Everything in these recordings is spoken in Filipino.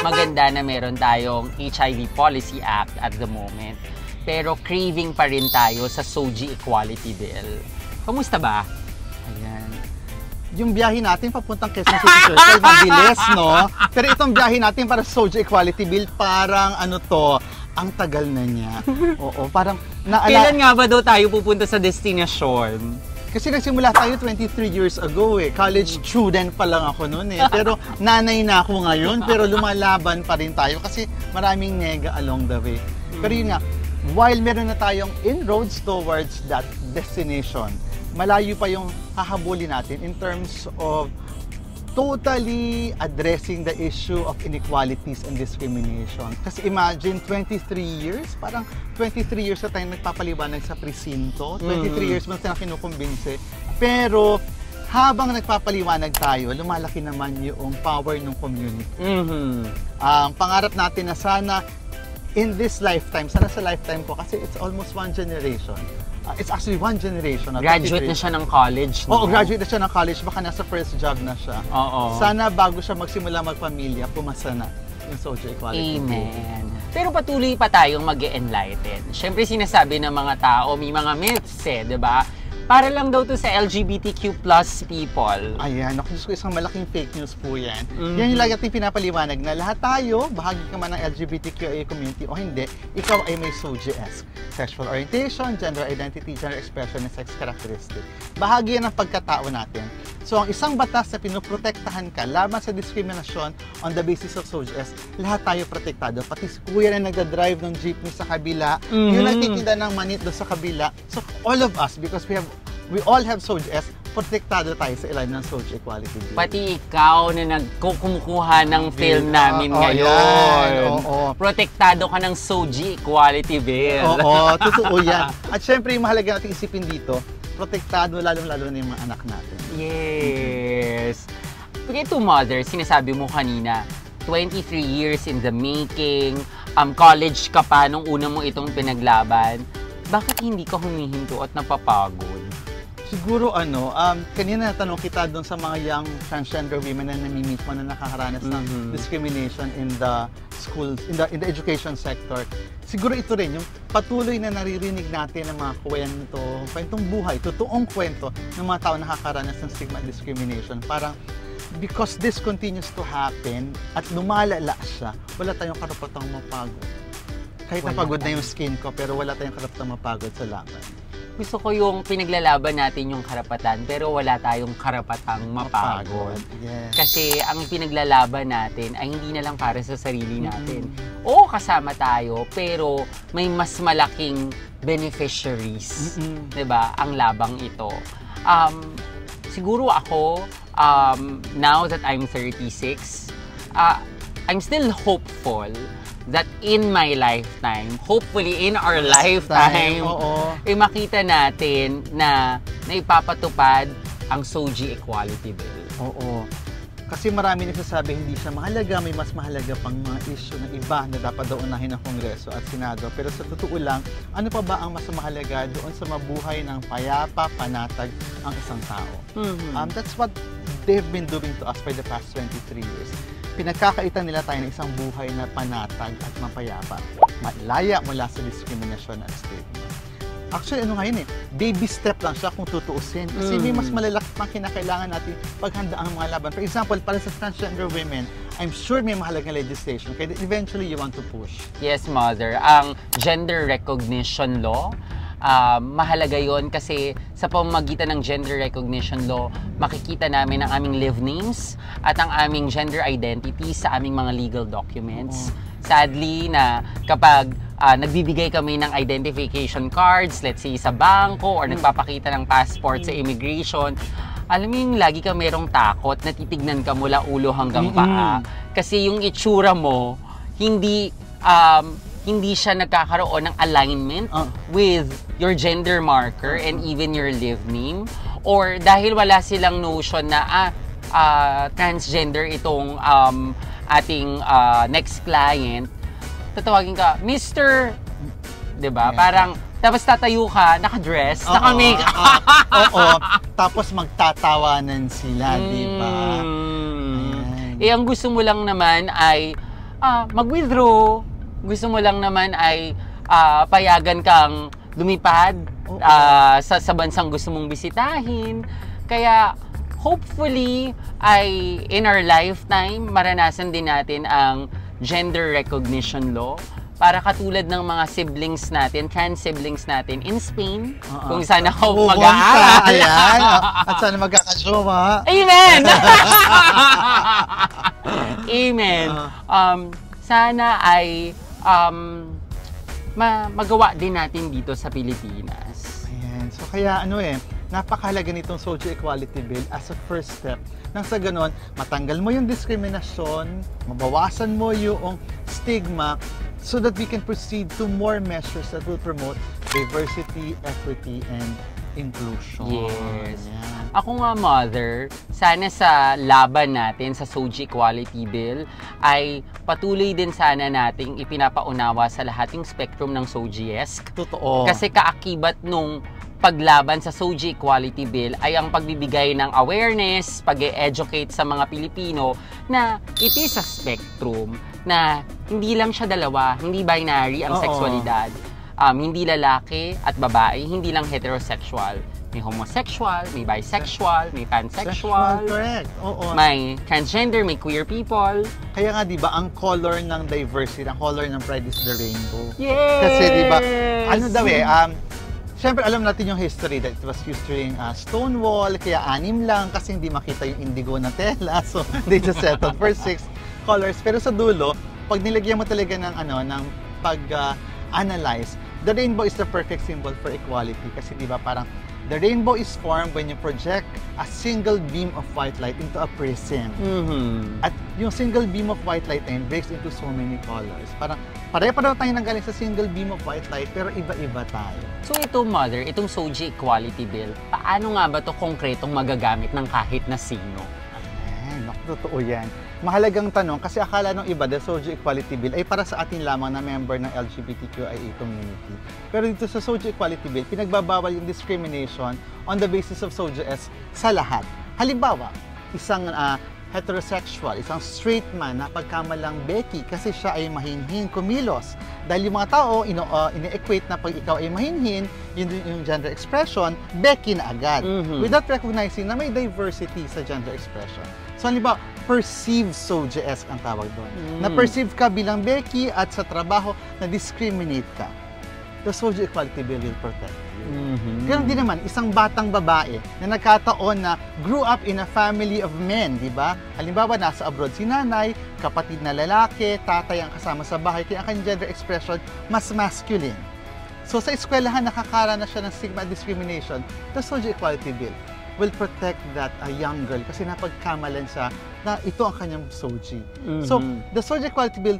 Maganda na meron tayong HIV Policy Act at the moment. Pero craving pa rin tayo sa SOGIE Equality Bill. Kamusta ba? Ayan. Yung biyahe natin papuntang Quezon City Circle, mabilis, no? Pero itong biyahe natin para sa SOGIE Equality Bill, parang ano to, ang tagal na niya. Oo, parang... Kailan nga ba daw tayo pupunta sa destinasyon? Kasi nagsimula tayo 23 years ago eh. College student pa lang ako noon eh. Pero nanay na ako ngayon, pero lumalaban pa rin tayo kasi maraming nega along the way. Pero yun nga, while meron na tayong inroads towards that destination, malayo pa yung hahabulin natin in terms of totally addressing the issue of inequalities and discrimination. Kasi imagine, 23 years, parang 23 years na tayo nagpapaliwanag sa presinto, 23 years mo na kinukumbinse. Pero habang nagpapaliwanag tayo, lumalaki naman yung power ng community. Ang pangarap natin na sana in this lifetime, sana sa lifetime ko, kasi it's almost one generation. It's actually one generation. Graduate na siya ng college. Oo, graduate na siya ng college. Baka nasa first job na siya. Oo. Sana bago siya magsimula magpamilya, pumasa na yung SOGIE Equality. Amen. Pero patuloy pa tayong mag-enlighten. Siyempre sinasabi ng mga tao, may mga myths eh, di ba? Para lang daw to sa LGBTQ+ people. Ayan, ako gusto ko isang malaking fake news po yan. Yan yung lagi natin pinapaliwanag na lahat tayo, bahagi ka man ng LGBTQIA community o hindi, ikaw ay may SOGIE-esque. Sexual orientation, gender identity, gender expression, and sex characteristic. Bahagi yan ng pagkatao natin. So, ang isang batas na pinoprotektahan ka laban sa diskriminasyon on the basis of SOGIE-esque, lahat tayo protektado. Pati si kuya na nagda-drive ng jeepney sa kabila, yung nagtitinda ng manit doon sa kabila. So, all of us, because we all have SOGIE-esque, protektado tayo sa ilalim ng SOGIE Equality Bill. Pati ikaw na nagkukumukuha ng film namin ngayon. Protektado ka ng SOGIE Equality Bill. Oo, totoo yan. At syempre, yung mahalaga natin isipin dito, protektado lalo-lalo na yung mga anak natin. Yes. Okay, to mother, sinasabi mo kanina, 23 years in the making, college ka pa nung una mo itong pinaglaban. Bakit hindi ka humihinto at napapagod? Siguro kanina natanong kita doon sa mga young transgender women na namimit mo na nakaharanas ng discrimination in the schools, in the education sector. Siguro ito rin, yung patuloy na naririnig natin ng mga kwentong buhay, totoong kwento ng mga tao nakakaranas ng stigma and discrimination. Parang, because this continues to happen at lumalala siya, wala tayong karapatang mapagod. Kahit napagod na yung skin ko, pero wala tayong karapatang mapagod sa laban. Gusto ko yung pinaglalaban natin yung karapatan, pero wala tayong karapatang mapagod. Yes. Kasi ang pinaglalaban natin ay hindi na lang para sa sarili natin. Oo, kasama tayo, pero may mas malaking beneficiaries, 'di ba? Ang labang ito. Siguro ako, now that I'm 36, I'm still hopeful that in my lifetime, hopefully in our lifetime, makita natin na naipapatupad ang SOGIE Equality Bill. Oo. Kasi marami nagsasabi hindi siya mahalaga, may mas mahalaga pang mga issue na iba na dapat daw unahin ng Kongreso at Senado. Pero sa totoo lang, ano pa ba ang mas mahalaga doon sa mabuhay ng payapa, panatag ang isang tao? That's what they've been doing to us for the past 23 years. Pinagkakaitan nila tayo ng isang buhay na panatag at mapayapa, malaya mula sa diskriminasyon at stigma. Actually, ngayon baby step lang siya kung tutuusin. Kasi may mas malalaki pang kinakailangan natin paghanda ang mga laban. For example, para sa transgender women, I'm sure may mahalagang legislation kaya eventually you want to push. Yes, mother. Ang gender recognition law, mahalaga yon kasi sa pamamagitan ng gender recognition law, makikita namin ang aming live names at ang aming gender identity sa aming mga legal documents. Sadly, na kapag nagbibigay kami ng identification cards, let's say sa bangko or nagpapakita ng passport sa immigration, alam mo yung lagi ka merong takot na titignan ka mula ulo hanggang paa. Kasi yung itsura mo, hindi siya nagkakaroon ng alignment with your gender marker and even your live name. Or dahil wala silang notion na transgender itong ating next client, tatawagin ka, Mr. Diba? Parang, tapos tatayo ka, naka-dress, naka-make-up. tapos magtatawanan sila, di ba? Ang gusto mo lang naman ay mag-withdraw. Gusto mo lang naman ay payagan kang lumipad sa bansang gusto mong bisitahin. Kaya hopefully ay in our lifetime maranasan din natin ang gender recognition law para katulad ng mga siblings natin, trans siblings natin in Spain, kung saan ako mag-aaral. Ayan, at sana magkakasoma. Amen! Amen. Sana ay magawa din natin dito sa Pilipinas. Ayan. So kaya napakahalaga nitong Social Equality Bill as a first step. Nang sa ganon, matanggal mo yung diskriminasyon, mabawasan mo yung stigma, so that we can proceed to more measures that will promote diversity, equity, and inclusion. Yes. Ayan. Ako nga, Mother, sana sa laban natin sa Social Equality Bill ay patuloy din sana nating ipinapaunawa sa lahat yung spectrum ng SOGIESC. Totoo. Kasi kaakibat nung paglaban sa Social Equality Bill ay ang pagbibigay ng awareness, pag-educate sa mga Pilipino na it is a spectrum, na hindi lang siya dalawa, hindi binary ang sexualidad. Hindi lalaki at babae, hindi lang heterosexual. May homosexual, may bisexual, may pansexual. Correct. Oo. May transgender, may queer people. Kaya nga, di ba, ang color ng diversity, ang color ng pride is the rainbow. Yes! Kasi, di ba, siyempre, alam natin yung history that it was used during Stonewall, kaya 6 lang kasi hindi makita yung indigo na tela. So, they just settled for 6 colors. Pero sa dulo, pag nilagyan mo talaga ng, ng pag-analyze, the rainbow is the perfect symbol for equality. Kasi, di ba, parang, the rainbow is formed when you project a single beam of white light into a prism. At yung single beam of white light na yun breaks into so many colors. Parang, pare-pareho tayo nanggaling sa single beam of white light, pero iba-iba tayo. So ito, Mother, itong Social Equality Bill, paano nga ba ito konkretong magagamit ng kahit na sino? Ayan, totoo yan. Mahalagang tanong kasi akala ng iba, the Social Equality Bill ay para sa atin lamang na member ng LGBTQIA community. Pero dito sa Social Equality Bill, pinagbabawal yung discrimination on the basis of SOGIESC sa lahat. Halimbawa, isang heterosexual, isang straight man na pagkamalang Becky kasi siya ay mahinhin kumilos. Dahil yung mga tao, ine-equate na pag ikaw ay mahinhin, yung gender expression, Becky na agad. Without recognizing na may diversity sa gender expression. So, halimbawa, perceived SOGIESC ang tawag doon. Na-perceive ka bilang Becky at sa trabaho na discriminate ka. The Social Equality Bill will protect you. Ganun din naman, isang batang babae na nagkataon na grew up in a family of men, di ba? Halimbawa, nasa abroad si nanay, kapatid na lalaki, tatay ang kasama sa bahay, kaya ang kanyang gender expression mas masculine. So, sa eskwelahan, nakakaranas siya ng stigma discrimination. The Social Equality Bill will protect that young girl kasi napagkamalan siya na ito ang kanyang SOGI. So, the Social Equality Bill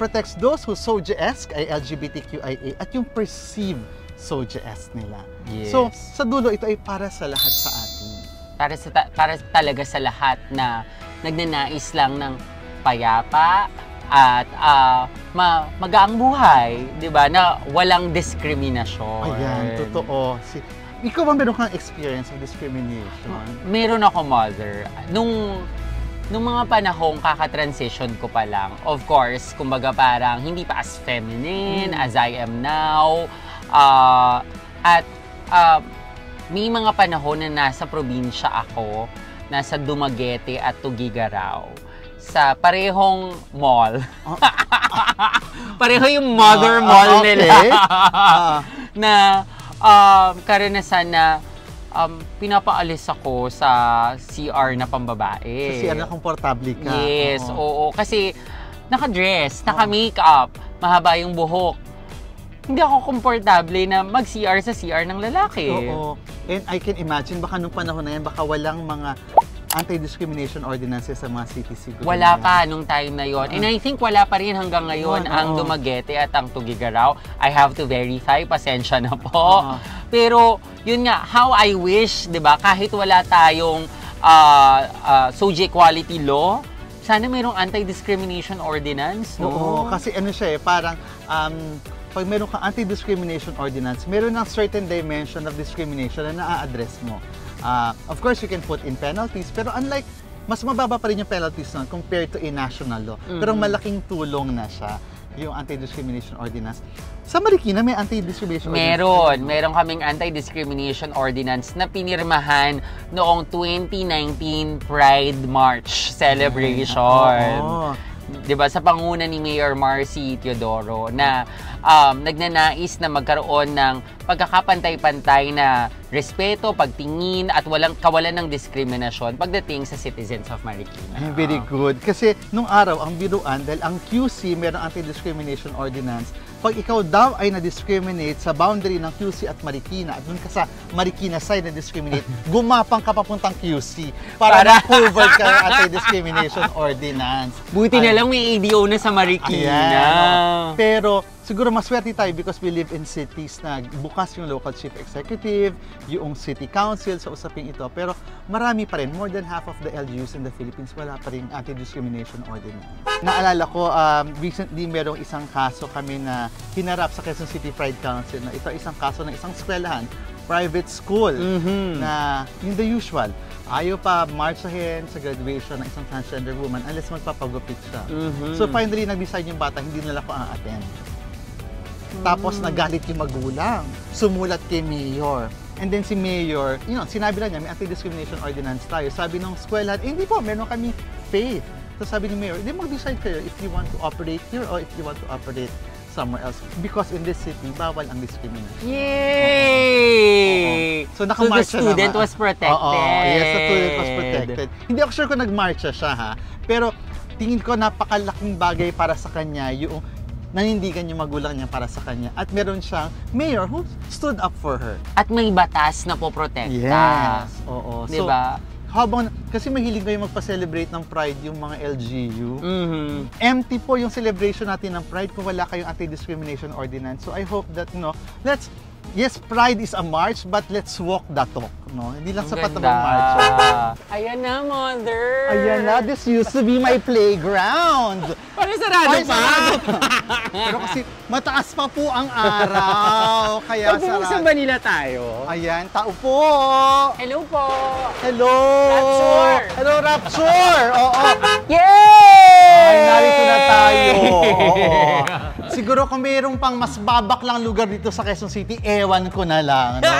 protects those who SOGIESC ay LGBTQIA at yung perceived SOGIESC nila. Yes. So, sa dulo, ito ay para sa lahat sa atin. Para talaga sa lahat na nagnanais lang ng payapa at magaang buhay, di ba, na walang diskriminasyon. Ayan, totoo. Ikaw ba meron kang experience of discrimination? Meron ako, Mother. Nung mga panahong kaka-transition ko pa lang, of course, kumbaga parang hindi pa as feminine as I am now. May mga panahon na nasa probinsya ako, nasa Dumaguete at Tugigaraw, sa parehong mall. Pareho yung mother mall nila. Na karanasan na pinapaalis ako sa CR na pambabae. Sa CR na komportable ka. Yes, oo. Kasi naka-dress, naka-makeup, mahaba yung buhok. Hindi ako komportable na mag-CR sa CR ng lalaki. Oo. And I can imagine, baka nung panahon na yan, baka walang mga anti-discrimination ordinances sa mga cities siguro. Wala pa nung time na yon. And I think wala pa rin hanggang ngayon ang Dumaguete at ang Tugigaraw. I have to verify, pasensya na po. Pero yun nga, how I wish, 'di ba, kahit wala tayong SOGIE equality law, sana mayroong anti-discrimination ordinance, no? Oo, kasi ano siya parang pag meron kang anti-discrimination ordinance, meron ng certain dimension of discrimination na naa-address mo. Of course, you can put in penalties, pero unlike, mas mababa pa rin yung penalties nun compared to a national law. Pero malaking tulong na siya, yung Anti-Discrimination Ordinance. Sa Marikina, may Anti-Discrimination Ordinance? Meron kaming Anti-Discrimination Ordinance na pinirmahan noong 2019 Pride March celebration. Oo. 'Di ba, sa panguna ni Mayor Marcy Teodoro na nagnanais na magkaroon ng pagkakapantay-pantay na respeto, pagtingin at kawalan ng diskriminasyon pagdating sa citizens of Marikina. Very good. Kasi nung araw, ang biruan, dahil ang QC, merong Anti-Discrimination Ordinance, pag ikaw daw ay na-discriminate sa boundary ng QC at Marikina, at dun ka sa Marikina side na-discriminate, gumapang ka papuntang QC para ma-cover ka ng Anti-Discrimination Ordinance. Buti na lang may ADO na sa Marikina. Ayan, pero siguro maswerte tayo because we live in cities na bukas yung local chief executive, yung city council sa usaping ito. Pero marami pa rin, more than half of the LGUs in the Philippines, wala pa rin Anti-Discrimination Ordinance. Naalala ko, recently merong isang kaso kami na hinarap sa Quezon City Pride Council na ito isang kaso ng isang eskwelahan, private school, na yung the usual. Ayaw pa marchahin sa graduation ng isang transgender woman unless magpapagupit siya. So finally, nag-decide yung bata, hindi nila ko attend. Tapos nagalit yung magulang, sumulat kay Mayor. And then si Mayor, sinabi lang niya, may Anti-Discrimination Ordinance tayo. Sabi ng eskwelahan, hindi po, meron kami faith. So sabi ni Mayor, hindi mag-decide kayo if you want to operate here or if you want to operate somewhere else. Because in this city, bawal ang discrimination. Yay! So nakamarcha the student was protected. Yes, the student was protected. Hindi ako sure kung nagmarcha siya, ha? Pero tingin ko napakalaking bagay para sa kanya yung nanindigan yung magulang niya para sa kanya. At meron siyang mayor who stood up for her. At may batas na poprotekta. Yes. Oo. Diba? So, kasi mahilig kayo magpa-celebrate ng Pride yung mga LGU. Empty po yung celebration natin ng Pride kung wala kayong Anti-Discrimination Ordinance. So I hope that, yes, Pride is a march, but let's walk the talk. Hindi lang sapat na mag-march. Ayan na, Mother! Ayan na, this used to be my playground. Paano sarado pa? Pero kasi mataas pa po ang araw, kaya Magbubuksan ba nila tayo? Ayan, tao po! Hello po! Hello! Rapture! Hello, Rapture! Oo! Yay! Ay, narito na tayo! Oo. Siguro kung mayroong pang mas babaklang lugar dito sa Quezon City, ewan ko na lang, no?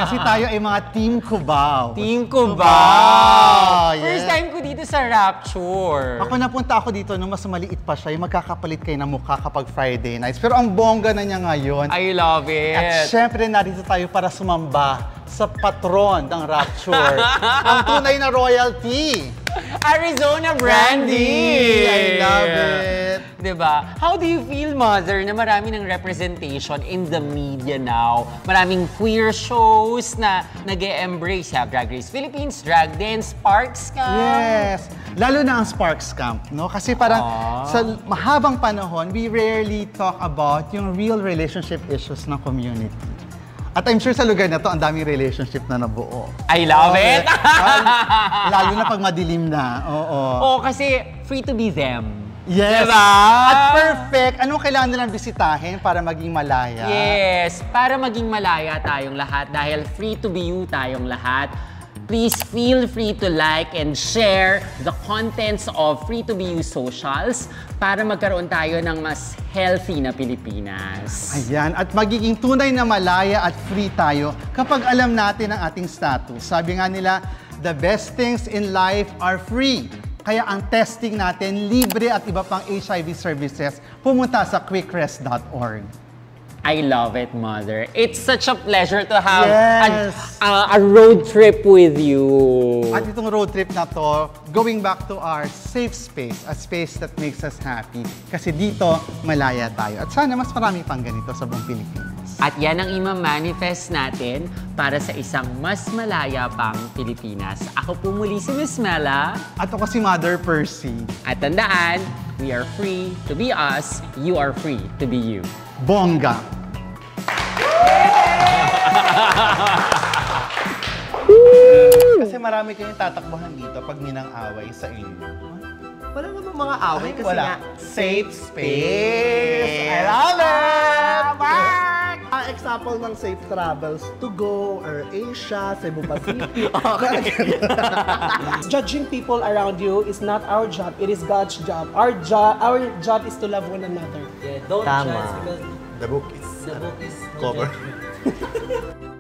Kasi tayo ay mga Team Cubao. Team Cubao! Yes. First time ko dito sa Rapture. Ako napunta ako dito nung mas maliit pa siya, yung magkakapalit kayo ng mukha kapag Friday nights. Pero ang bongga na niya ngayon. I love it! At syempre, narito tayo para sumamba sa patron ng Rapture. Ang tunay na royalty. Arizona Brandy! I love it! Diba? How do you feel, Mother, na marami ng representation in the media now? Maraming queer shows na nag-e-embrace Drag Race Philippines, Drag Dance, Sparks Camp. Yes! Lalo na ang Sparks Camp, no? Kasi parang sa mahabang panahon, we rarely talk about yung real relationship issues ng community. At I'm sure sa lugar na to, ang daming relationship na nabuo. I love it! Lalo na pag madilim na. Oo. Kasi free to be them. Yes! Diba? At perfect! Anong kailangan nilang bisitahin para maging malaya? Yes! Para maging malaya tayong lahat dahil free to be you tayong lahat. Please feel free to like and share the contents of Free to Be You socials para magkaroon tayo ng mas healthy na Pilipinas. Ayan, at magiging tunay na malaya at free tayo kapag alam natin ang ating status. Sabi nga nila, the best things in life are free. Kaya ang testing natin, libre at iba pang HIV services, pumunta sa quickrest.org. I love it, Mother. It's such a pleasure to have Yes. a road trip with you. At itong road trip na to, going back to our safe space, a space that makes us happy. Kasi dito, malaya tayo. At sana mas marami pang ganito sa buong Pilipinas. At yan ang ima-manifest natin para sa isang mas malaya pang Pilipinas. Ako po muli si Miss Mela. At ako si Mother Percy. At tandaan, we are free to be us, you are free to be you. Bongga! Kasi marami kayong tatakbuhan dito pag minang-away sa inyo. Wala namang mga away kasi wala. nga Safe space! I love it! example ng safe travels to go or Asia, Cebu Pacific. Judging people around you is not our job, it is God's job. Our job is to love one another. Yeah, don't Tama. judge because The book is the book is cover. judgment.